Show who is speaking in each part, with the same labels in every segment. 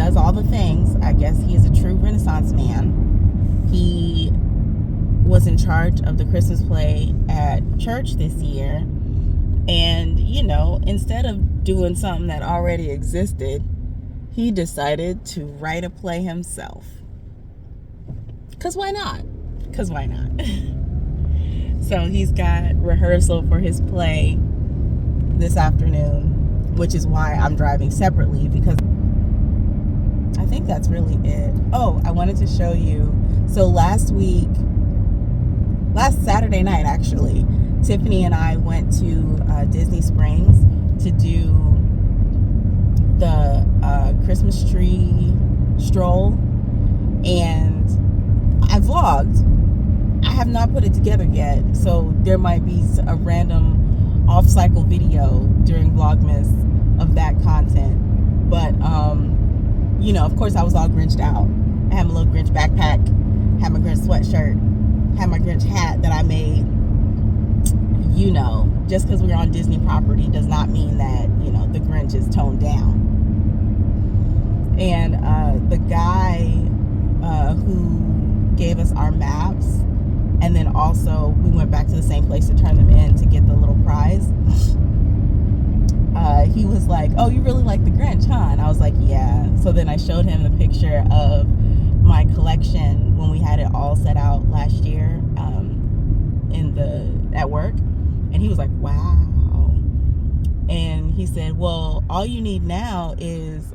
Speaker 1: does all the things. I guess he is a true Renaissance man. He was in charge of the Christmas play at church this year. And, you know, instead of doing something that already existed, he decided to write a play himself. Because why not? Because why not? So he's got rehearsal for his play this afternoon, which is why I'm driving separately, because I think that's really it. Oh, I wanted to show you. So last Saturday night, actually, Tiffany and I went to Disney Springs to do the Christmas tree stroll, and I vlogged. I have not put it together yet, so there might be a random off-cycle video during Vlogmas of that content. But you know, of course, I was all Grinched out. I had my little Grinch backpack, had my Grinch sweatshirt, had my Grinch hat that I made. You know, just because we're on Disney property does not mean that, you know, the Grinch is toned down. And the guy who gave us our maps, and then also we went back to the same place to turn them in to get the little prize. He was like, "Oh, you really like the Grinch, huh?" And I was like, "Yeah." So then I showed him the picture of my collection when we had it all set out last year at work. And he was like, "Wow." And he said, "Well, all you need now is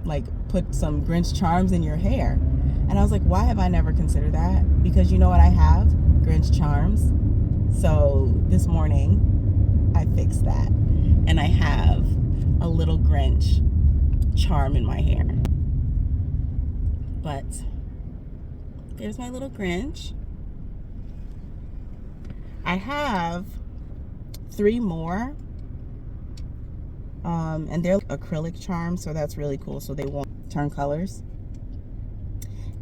Speaker 1: like put some Grinch charms in your hair." And I was like, "Why have I never considered that?" Because you know what I have? Grinch charms. So this morning I fixed that, and I have a little Grinch charm in my hair. But there's my little Grinch. I have 3 more, and they're acrylic charms, so that's really cool, so they won't turn colors.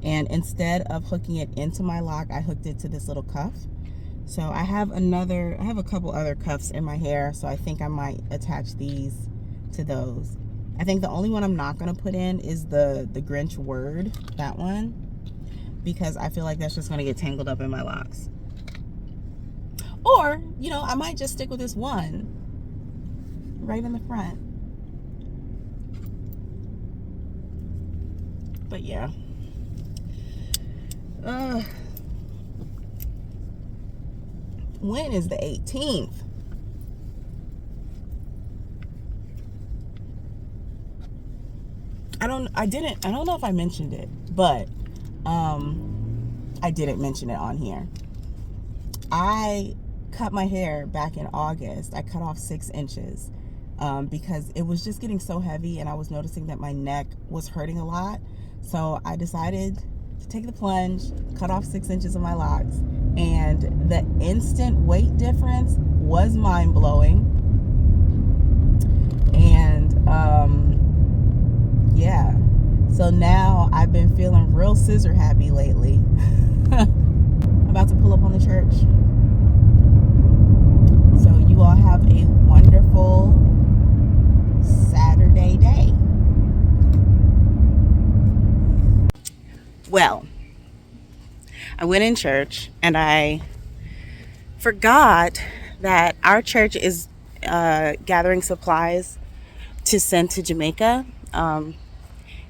Speaker 1: And instead of hooking it into my lock, I hooked it to this little cuff. So I have a couple other cuffs in my hair, so I think I might attach these to those. I think the only one I'm not going to put in is the Grinch word, that one, because I feel like that's just going to get tangled up in my locks. Or, you know, I might just stick with this one right in the front. But yeah. When is the 18th? I don't know if I mentioned it, but I didn't mention it on here. I cut my hair back in August. I cut off 6 inches because it was just getting so heavy, and I was noticing that my neck was hurting a lot. So I decided to take the plunge, cut off 6 inches of my locks, and the instant weight difference was mind-blowing. And yeah, so now I've been feeling real scissor happy lately. I'm about to pull up on the church. So you all have a wonderful Saturday day. Well, I went in church and I forgot that our church is gathering supplies to send to Jamaica,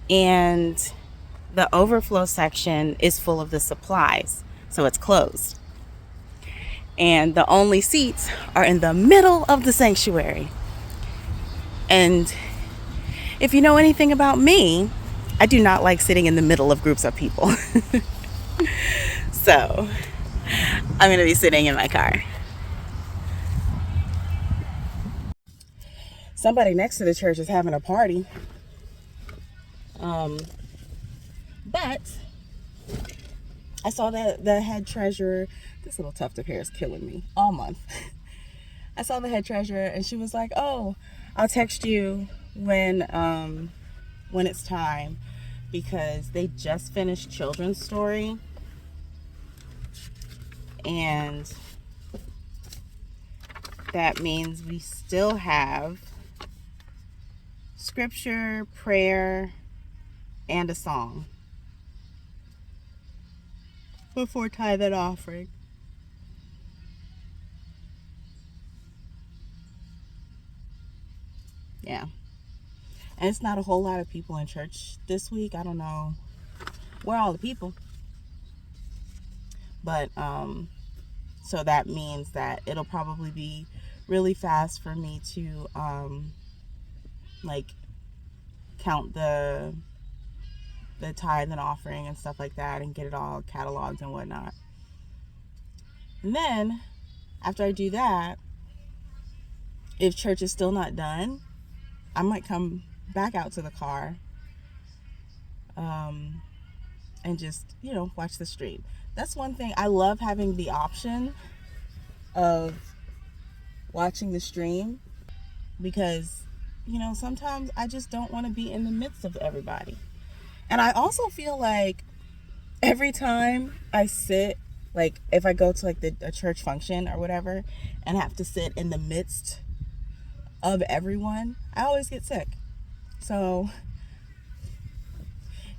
Speaker 1: and the overflow section is full of the supplies, so it's closed. And the only seats are in the middle of the sanctuary. And if you know anything about me, I do not like sitting in the middle of groups of people. So I'm going to be sitting in my car. Somebody next to the church is having a party. But I saw that the head treasurer, this little tuft of hair is killing me all month. I saw the head treasurer and she was like, "Oh, I'll text you when it's time," because they just finished children's story, and that means we still have scripture, prayer, and a song before tithe and offering. Yeah. And it's not a whole lot of people in church this week. I don't know where all the people. But so that means that it'll probably be really fast for me to like count the tithe and offering and stuff like that and get it all cataloged and whatnot. And then after I do that, if church is still not done, I might come back out to the car and just, you know, watch the stream. That's one thing. I love having the option of watching the stream because, you know, sometimes I just don't want to be in the midst of everybody. And I also feel like every time I sit, like if I go to like a church function or whatever and have to sit in the midst of everyone, I always get sick. So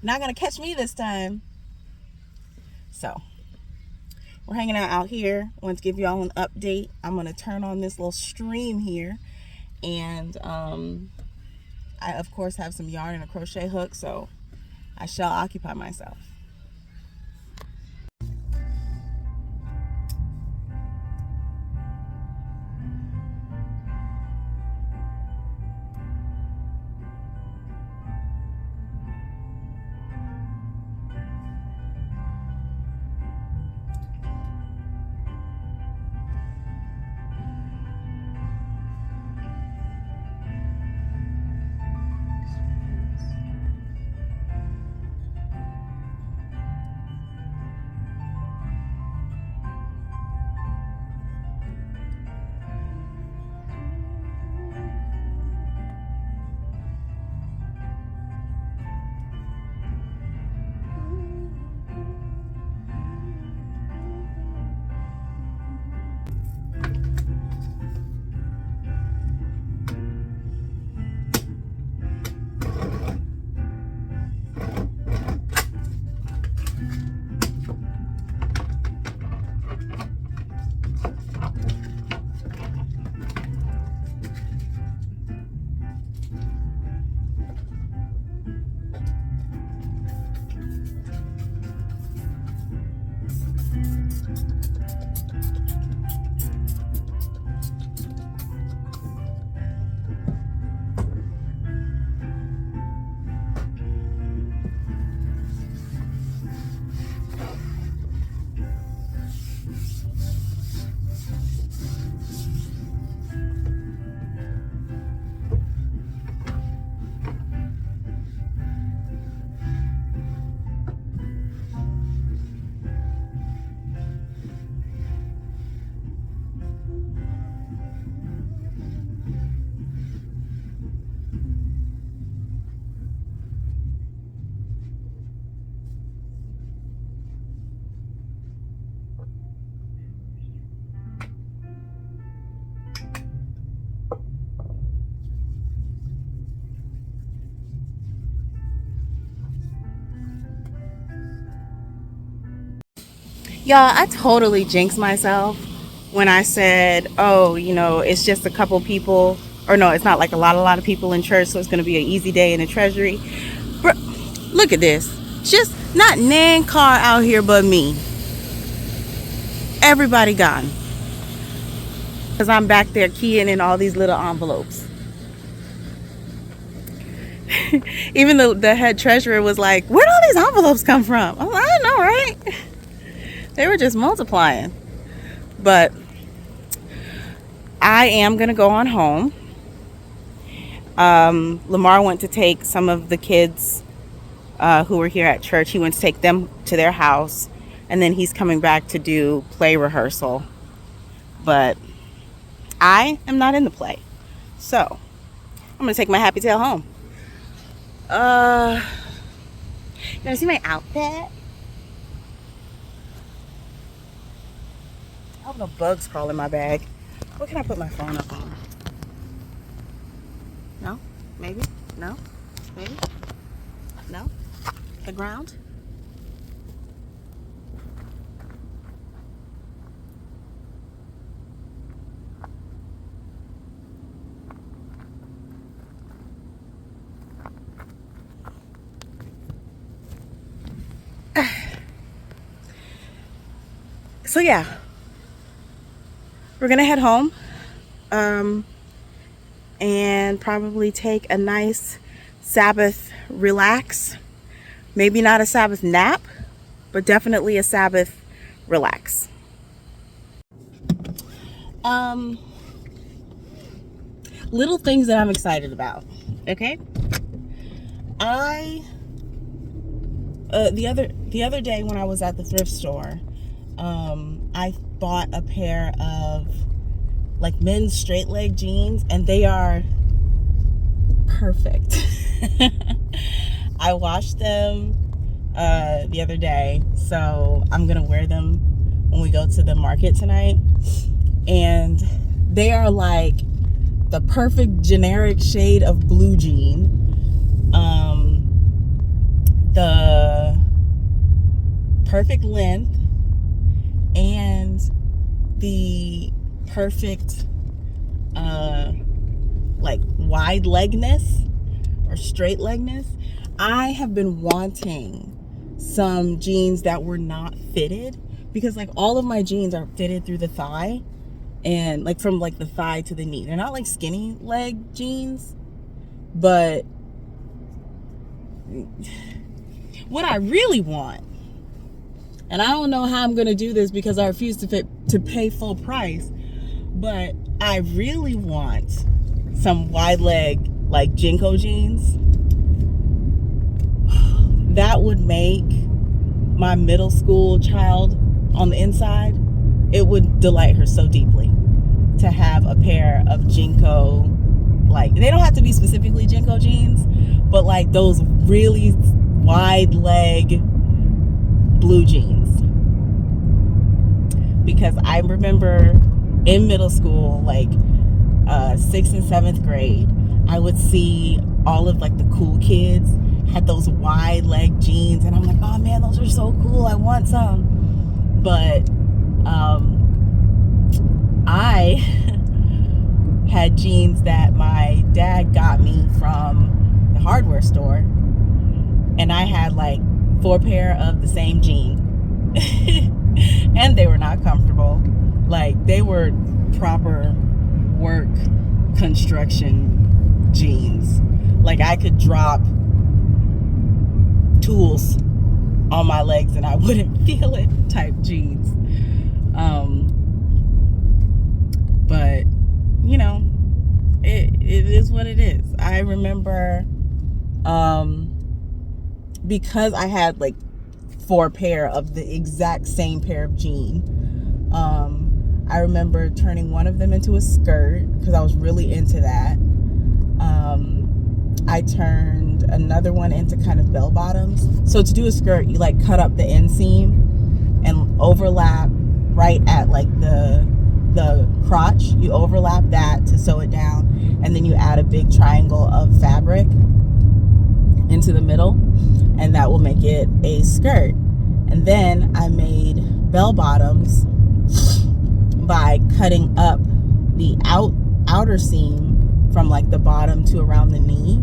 Speaker 1: not gonna catch me this time. So we're hanging out here. I want to give you all an update. I'm gonna turn on this little stream here, and I of course have some yarn and a crochet hook, so I shall occupy myself. Y'all, I totally jinxed myself when I said, oh, you know, it's just a couple people, or no, it's not like a lot of people in church, so it's going to be an easy day in the treasury. Bro, look at this. Just not nan car out here but me. Everybody gone. Because I'm back there keying in all these little envelopes. Even the head treasurer was like, where'd all these envelopes come from? I'm like, I don't know, right? They were just multiplying. But I am going to go on home. Lamar went to take some of the kids who were here at church. He went to take them to their house. And then he's coming back to do play rehearsal. But I am not in the play. So I'm going to take my happy tail home. You want to see my outfit? I have no bugs crawling in my bag. What can I put my phone up on? No? Maybe? No? Maybe? No? the ground. So yeah, we're gonna head home and probably take a nice Sabbath relax. Maybe not a Sabbath nap, but definitely a Sabbath relax. Little things that I'm excited about. Okay, the other day when I was at the thrift store, I bought a pair of like men's straight leg jeans, and they are perfect. I washed them the other day, so I'm gonna wear them when we go to the market tonight, and they are like the perfect generic shade of blue jean. The perfect length and the perfect like wide legness or straight legness. I have been wanting some jeans that were not fitted, because like all of my jeans are fitted through the thigh, and like from like the thigh to the knee. They're not like skinny leg jeans, but what I really want, and I don't know how I'm gonna do this because I refuse to pay full price, but I really want some wide leg like Jingle jeans. That would make my middle school child on the inside, it would delight her so deeply to have a pair of Jingle, like they don't have to be specifically Jingle jeans, but like those really wide leg blue jeans. Because I remember in middle school, like 6th and 7th grade, I would see all of like the cool kids had those wide leg jeans, and I'm like, oh man, those are so cool, I want some. But I had jeans that my dad got me from the hardware store, and I had like 4 pair of the same jean. And they were not comfortable. Like they were proper work construction jeans. Like I could drop tools on my legs and I wouldn't feel it type jeans. But you know, it is what it is. I remember because I had like 4 pair of the exact same pair of jeans, I remember turning one of them into a skirt because I was really into that. I turned another one into kind of bell bottoms. So to do a skirt, you like cut up the inseam and overlap right at like the crotch. You overlap that to sew it down, and then you add a big triangle of fabric into the middle, and that will make it a skirt. And then I made bell bottoms by cutting up the outer seam from like the bottom to around the knee,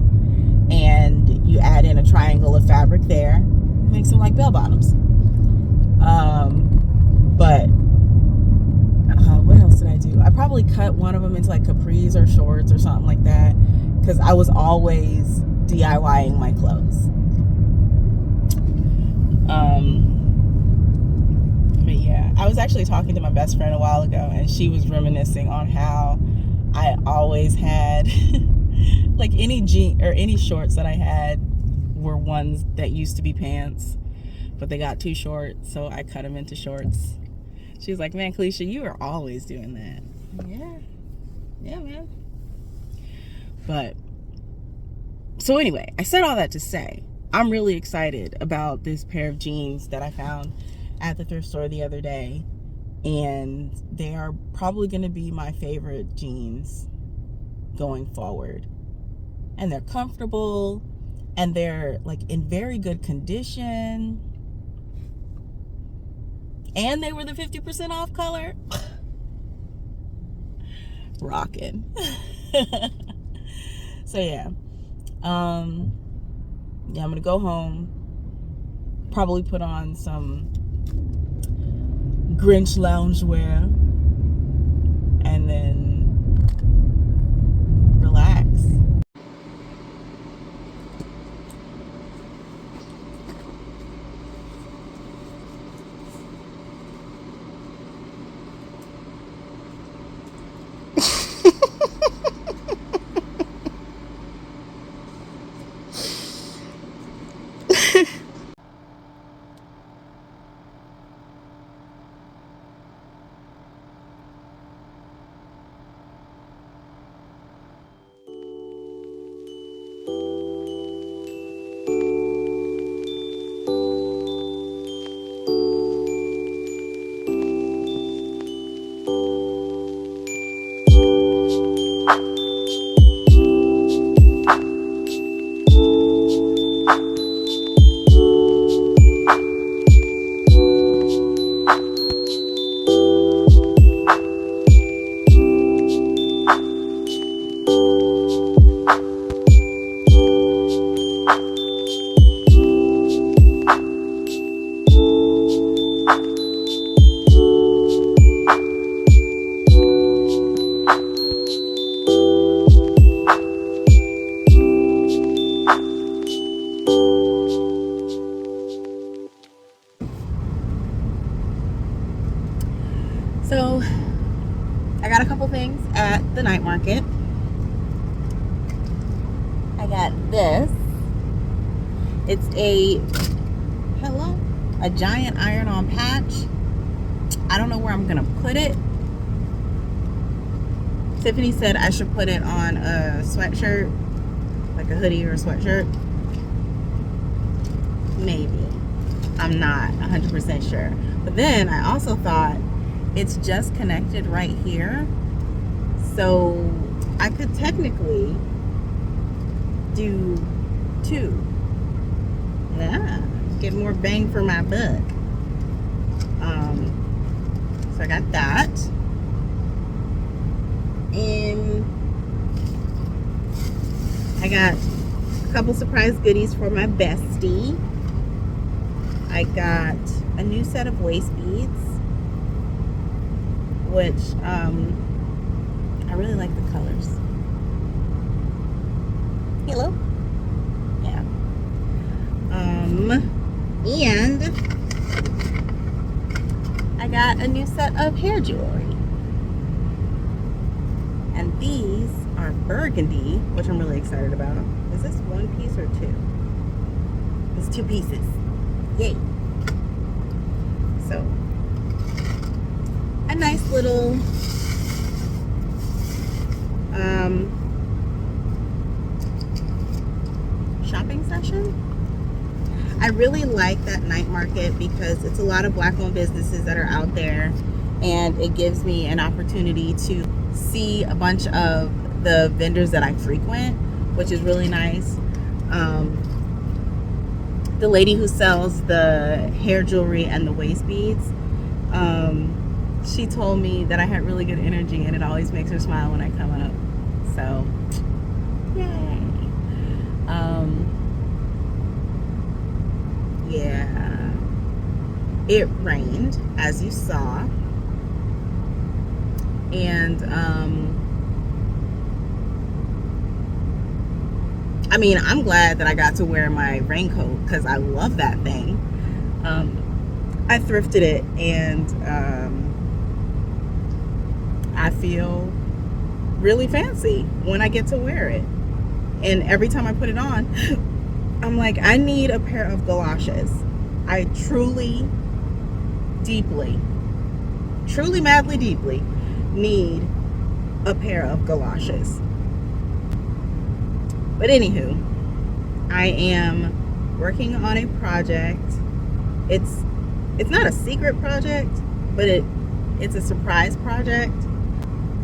Speaker 1: and you add in a triangle of fabric there, makes them like bell bottoms. But what else did I do? I probably cut one of them into like capris or shorts or something like that, because I was always DIYing my clothes. But yeah, I was actually talking to my best friend a while ago, and she was reminiscing on how I always had like any shorts that I had were ones that used to be pants, but they got too short, so I cut them into shorts. She was like, man, Kalisha, you are always doing that. Yeah, man. But so anyway, I said all that to say I'm really excited about this pair of jeans that I found at the thrift store the other day, and they are probably going to be my favorite jeans going forward. And they're comfortable, and they're like in very good condition, and they were the 50% off color. Rocking. So yeah, I'm gonna go home, probably put on some Grinch loungewear, and then relax. So I got a couple things at the night market. I got this. It's a giant iron-on patch. I don't know where I'm gonna put it. Tiffany said I should put it on a sweatshirt, like a hoodie or a sweatshirt. Maybe. I'm not 100% sure. But then I also thought it's just connected right here. So I could technically do two. Yeah. Get more bang for my buck. So I got that. And I got a couple surprise goodies for my bestie. I got a new set of waist beads, which I really like the colors. Hello? Yeah. And I got a new set of hair jewelry. And these are burgundy, which I'm really excited about. Is this one piece or two? It's 2 pieces. Yay. So, a nice little shopping session. I really like that night market because it's a lot of black-owned businesses that are out there, and it gives me an opportunity to see a bunch of the vendors that I frequent, which is really nice. The lady who sells the hair jewelry and the waist beads, she told me that I had really good energy, and it always makes her smile when I come up. So, yay. Yeah. It rained, as you saw. And, I mean, I'm glad that I got to wear my raincoat because I love that thing. I thrifted it, and I feel really fancy when I get to wear it. And every time I put it on, I'm like, I need a pair of galoshes. I truly, deeply, madly, deeply need a pair of galoshes. But anywho, I am working on a project. It's not a secret project, but it's a surprise project.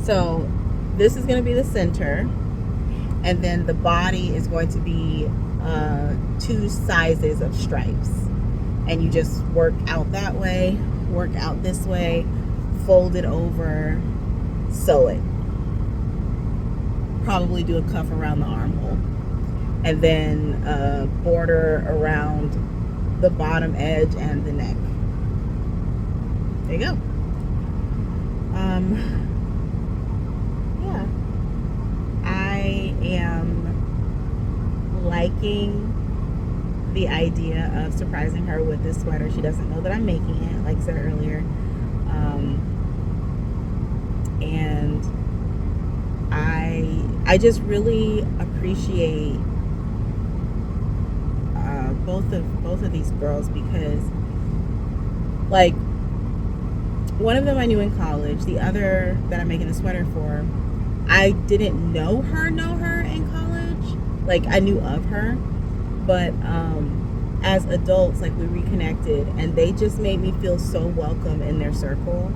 Speaker 1: So this is going to be the center, and then the body is going to be 2 sizes of stripes, and you just work out that way, work out this way, fold it over, sew it, probably do a cuff around the armhole, and then border around the bottom edge and the neck. There you go. Yeah, I am liking the idea of surprising her with this sweater. She doesn't know that I'm making it, like I said earlier. And I just really appreciate both of these girls, because like, one of them I knew in college, the other that I'm making a sweater for, I didn't know her in college. Like, I knew of her, but as adults, like, we reconnected, and they just made me feel so welcome in their circle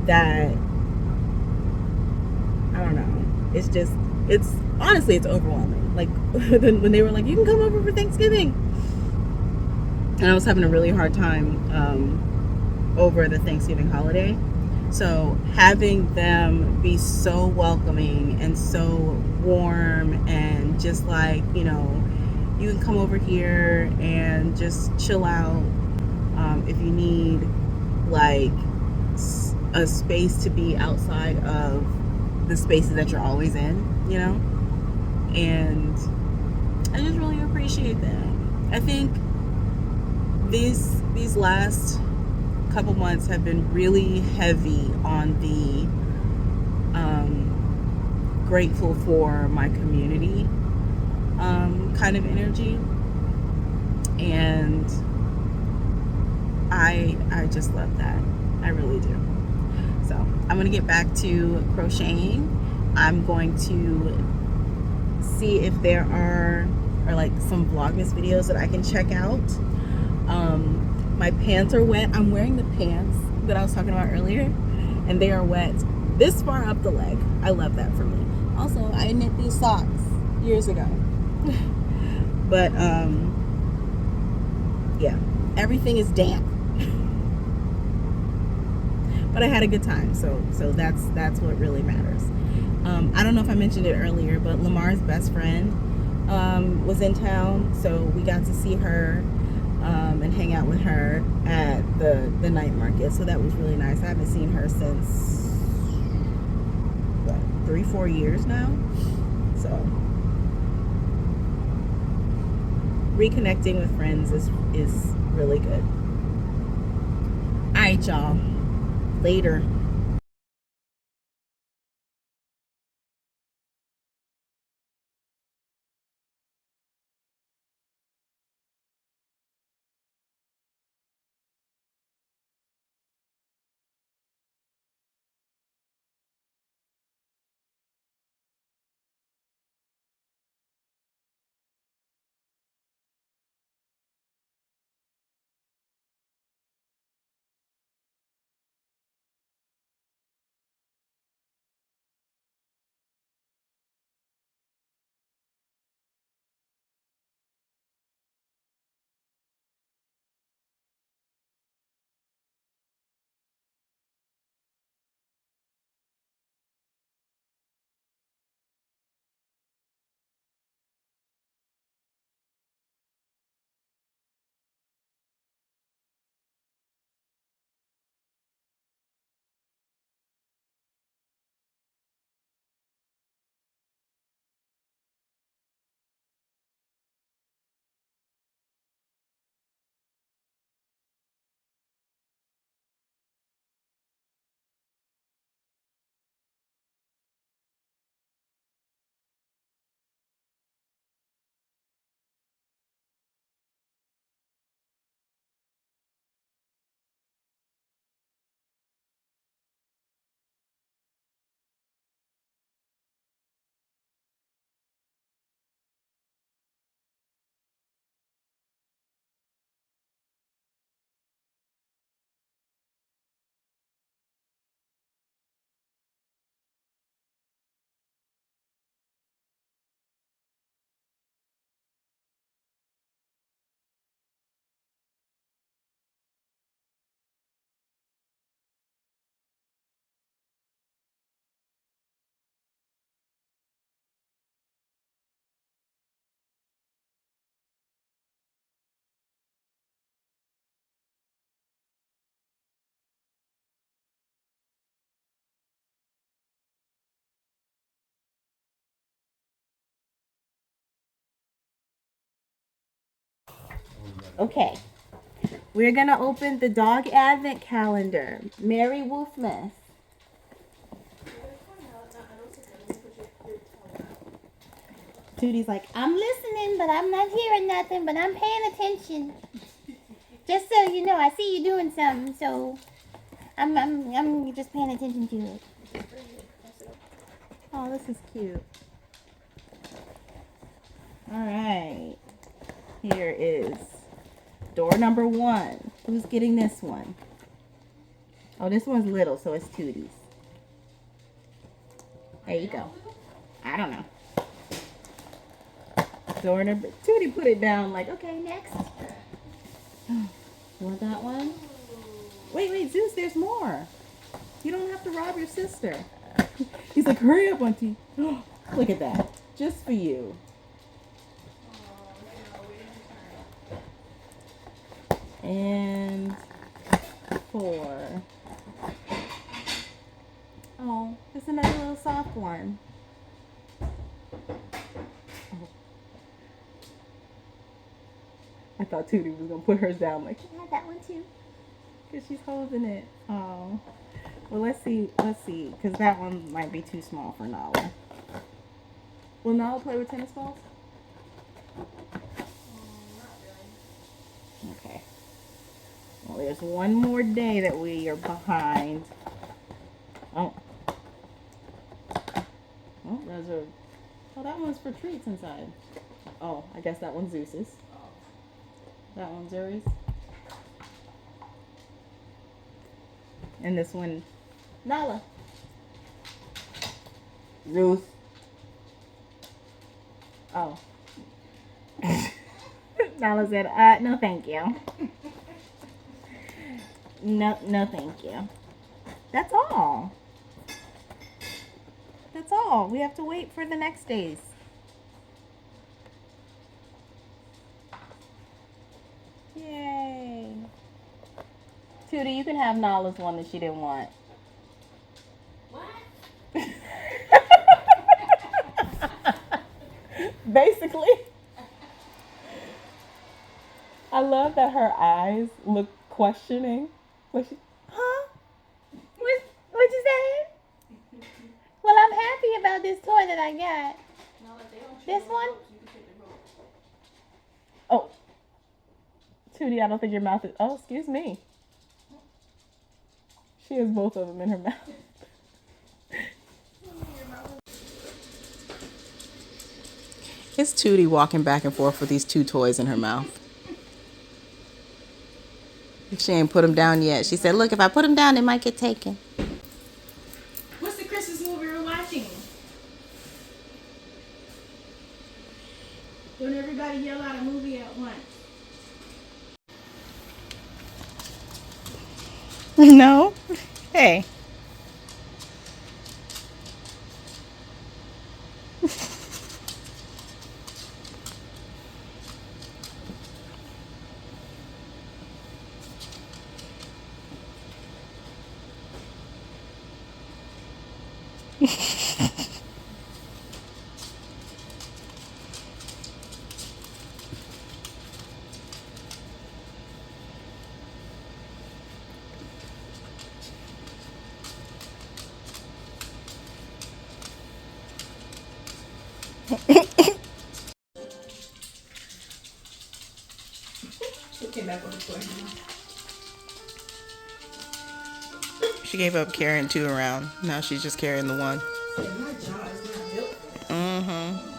Speaker 1: that, I don't know, it's honestly, it's overwhelming. Like, when they were like, you can come over for Thanksgiving, and I was having a really hard time over the Thanksgiving holiday. So having them be so welcoming and so warm, and just like, you know, you can come over here and just chill out if you need like a space to be outside of the spaces that you're always in, you know. And I just really appreciate that. I think these last couple months have been really heavy on the grateful for my community kind of energy, and I just love that. I really do. So I'm gonna get back to crocheting. I'm going to see if there are like some Vlogmas videos that I can check out. My pants are wet. I'm wearing the pants that I was talking about earlier, and they are wet this far up the leg. I love that for me. Also, I knit these socks years ago. But yeah, everything is damp. But I had a good time, so that's what really matters. I don't know if I mentioned it earlier, but Lamar's best friend was in town, so we got to see her and hang out with her at the night market. So that was really nice. I haven't seen her since, what, 3-4 years now. So reconnecting with friends is really good. All right, y'all. Later. Okay. We're going to open the dog advent calendar. Merry Wolfmas. Tootie's like, I'm listening, but I'm not hearing nothing, but I'm paying attention. Just so you know, I see you doing something, so I'm just paying attention to it. Oh, this is cute. All right. Here is door number 1. Who's getting this one? Oh, this one's little, so it's Tootie's. There you go. I don't know. Door number... Tootie put it down like, okay, next. You want that one? Wait, Zeus, there's more. You don't have to rob your sister. He's like, hurry up, Auntie. Look at that. Just for you. And 4. Oh, it's another little soft one. Oh. I thought Tootie was going to put hers down. Like, can I have that one too? Because she's holding it. Oh. Well, let's see. Because that one might be too small for Nala. Will Nala play with tennis balls? Okay. Well, there's one more day that we are behind. Oh. Oh, those are... Oh, that one's for treats inside. Oh, I guess that one's Zeus's. That one's Zuri's. And this one, Nala. Ruth. Oh. Nala said, no thank you. No thank you. That's all. That's all. We have to wait for the next days. Yay. Tootie, you can have Nala's one that she didn't want. What? Basically. I love that her eyes look questioning. Like she, huh? What you saying? Well, I'm happy about this toy that I got. This one? Oh. Tootie, I don't think your mouth is... Oh, excuse me. She has both of them in her mouth. It's Tootie walking back and forth with these 2 toys in her mouth. She ain't put them down yet. She said, look, if I put them down, they might get taken.
Speaker 2: What's the Christmas movie we're watching? Don't everybody yell out a movie at once.
Speaker 1: No? Hey.
Speaker 2: She came back with a toy.
Speaker 1: She gave up carrying 2 around. Now she's just carrying the 1.
Speaker 2: My jaw is not built for that.
Speaker 1: Mm-hmm.